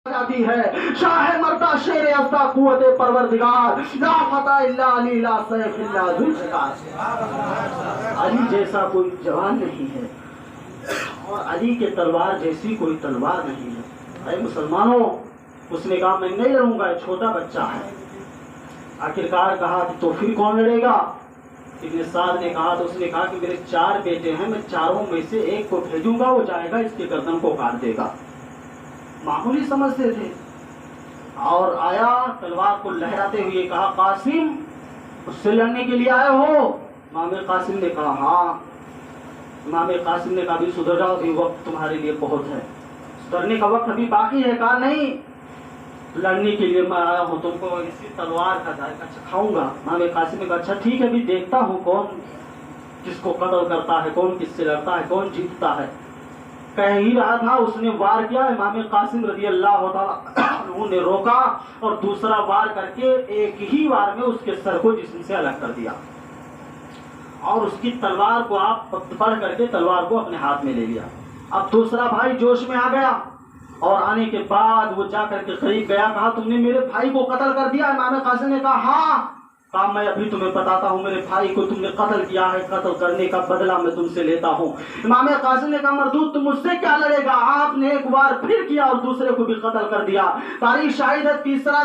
जाती है। शाह मर्दा शेर अफ्ता कुव्वते परवरदिगार ला फता इल्ला अली ला सैफ इल्ला जुल्फिकार। अली जैसा कोई जवान नहीं है और अली के तलवार जैसी कोई तलवार नहीं है। अरे मुसलमानों, उसने कहा मैं नहीं लड़ूंगा, छोटा बच्चा है। आखिरकार कहा कि तो फिर कौन लड़ेगा? इब्न साद ने कहा तो उसने कहा कि मेरे 4 बेटे हैं, मैं चारों में से एक को भेजूंगा, वो जाएगा इसके गर्दन को काट देगा। मामूली समझते थे। और आया तलवार को लहराते हुए कहा कासिम उससे लड़ने के लिए आए हो? इमाम कासिम ने कहा हाँ। इमाम कासिम ने कहा भी सुधर जाओ, भी वक्त तुम्हारे लिए बहुत है, सुधरने का वक्त अभी बाकी है। कहा नहीं, लड़ने के लिए मैं आया हूँ, तुमको इसी तलवार का जायका चखाऊंगा। इमाम कासिम ने कहा अच्छा ठीक है, भी देखता हूँ कौन किसको कत्ल करता है, कौन किससे लड़ता है, कौन जीतता है। कह ही रहा था, उसने वार किया। इमाम कासिम रज़ी अल्लाह तआला अन्हु ने रोका और दूसरा वार करके एक ही वार में उसके सर को जिस्म से अलग कर दिया और उसकी तलवार को आप पकड़ करके तलवार को अपने हाथ में ले लिया। अब दूसरा भाई जोश में आ गया और आने के बाद वो जा करके करीब गया, कहा तुमने मेरे भाई को कत्ल कर दिया? इमाम कासिम ने कहा हाँ। कहा मैं अभी तुम्हें बताता हूँ, मेरे भाई को तुमने कत्ल किया है, कत्ल करने का बदला मैं तुमसे लेता हूँ। इमाम कासिम ने कहा मरदूद तुम मुझसे क्या लड़ेगा? आपने एक बार फिर किया और दूसरे को भी कत्ल कर दिया। तारीख शाहिद है, तीसरा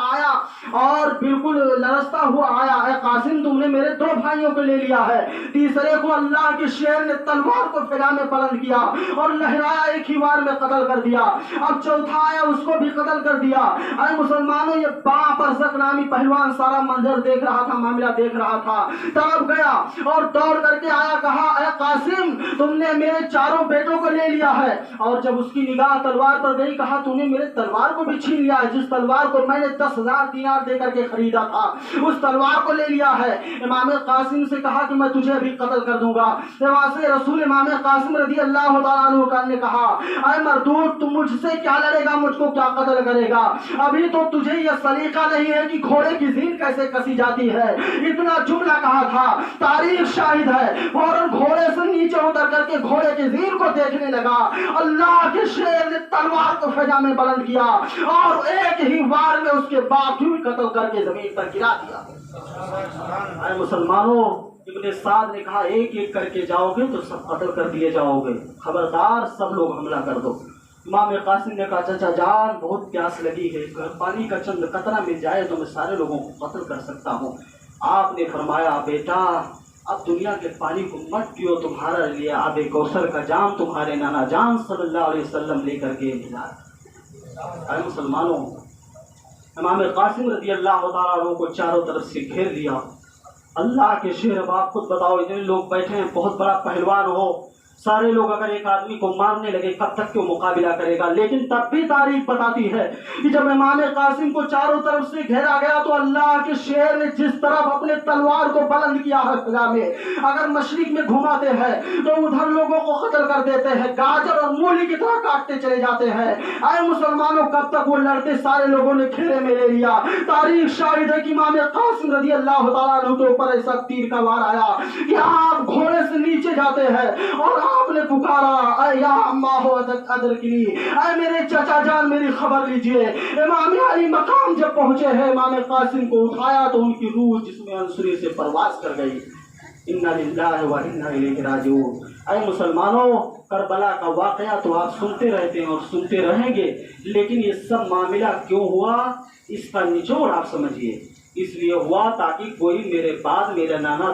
आया और बिल्कुल लरसता हुआ आया, कासिम तुमने मेरे 2 भाइयों को ले लिया है। तीसरे को अल्लाह के शेर ने तलवार को फिजा में बुलंद किया और लहराया, एक ही बार में कत्ल कर दिया। अब चौथा आया, उसको भी कत्ल कर दिया। अरे मुसलमानों, ये बापरसक नामी पहलवान सारा मंजर देख रहा था, मामला देख रहा था। तब गया और दौड़ करके आया, कहा अरे कासिम तुमने मेरे 4 बेटों को ले लिया है। और जब उसकी निगाह तलवार पर गई, कहा तूने मेरे तलवार को भी छीन लिया है, जिस तलवार को मैंने 10,000 दिनार दे करके खरीदा था, उस तलवार को ले लिया है। इमाम कासिम से कहा कि मैं तुझे भी कत्ल कर दूंगा। से रसूल इमाम कासिम रज़ी अल्लाह तआला अन्हु ने कहा अरे मरदूद तुम मुझसे क्या लड़ेगा, मुझको क्या कत्ल करेगा? अभी तो तुझे यह सलीका नहीं है कि घोड़े की जीन कैसे कसी जाती है। इतना जुमला कहा था, तारीख शाहिद है। फौरन घोड़े से नीचे उतर करके घोड़े की जीन को देखने लगा। अल्लाह के शेर ने तलवार को फजा में बुलंद किया और एक ही वार में उसके बाप को कत्ल करके जमीन पर गिरा दिया। अरे मुसलमानों, इब्न साद ने कहा एक एक करके जाओगे तो सब कत्ल कर दिए जाओगे, खबरदार सब लोग हमला कर दो। इमाम कासिम ने कहा चाचा जान बहुत प्यास लगी है, पानी का चंद कतरा मिल जाए तो मैं सारे लोगों को कत्ल कर सकता हूँ। आपने फरमाया बेटा अब दुनिया के पानी को मत पियो, तुम्हारे लिए आबे कौसर का जाम तुम्हारे नाना जान सल्लल्लाहु अलैहि वसल्लम लेकर के मिला। अरे मुसलमानों, इमाम कासिम रज़ी अल्लाह तआला अन्हु को चारों तरफ से घेर लिया। अल्लाह के शेर, अब आप खुद बताओ, इतने लोग बैठे हैं, बहुत बड़ा पहलवान हो, सारे लोग अगर एक आदमी को मारने लगे कब तक क्यों मुकाबला करेगा? लेकिन तब भी तारीख बताती है कि जब इमाम कासिम को चारों तरफ से घेरा गया तो अल्लाह के शेर ने जिस तरफ अपने तलवार को बुलंद किया है फिजा में, अगर मशरिक में घुमाते हैं तो उधर लोगों को कत्ल कर देते हैं, गाजर और मूली की तरह काटते चले जाते हैं। आए मुसलमानों, कब तक वो लड़ते, सारे लोगों ने घेरे में ले लिया। तारीख शाहिद है कि इमाम कासिम रज़ी अल्लाह तआला अन्हु के ऊपर ऐसा तीर का वार आया कि आप घोड़े से नीचे जाते हैं और आपने पुकारा या अम्मा हो अदर के लिए, अरे मेरे चाचा जान मेरी खबर लीजिए। इमाम अली मकाम जब पहुंचे हैं, इमाम कासिम को उठाया तो उनकी रूह जिसमें अंसुरी से परवास कर गई। इन्ना लिल्लाहि व इन्ना इलैहि राजिऊन। अरे मुसलमानों, करबला का वाकया तो आप सुनते रहते हैं और सुनते रहेंगे, लेकिन ये सब मामला क्यों हुआ इसका निचोड़ आप समझिए। इसलिए हुआ ताकि कोई मेरे बाद मेरा नाना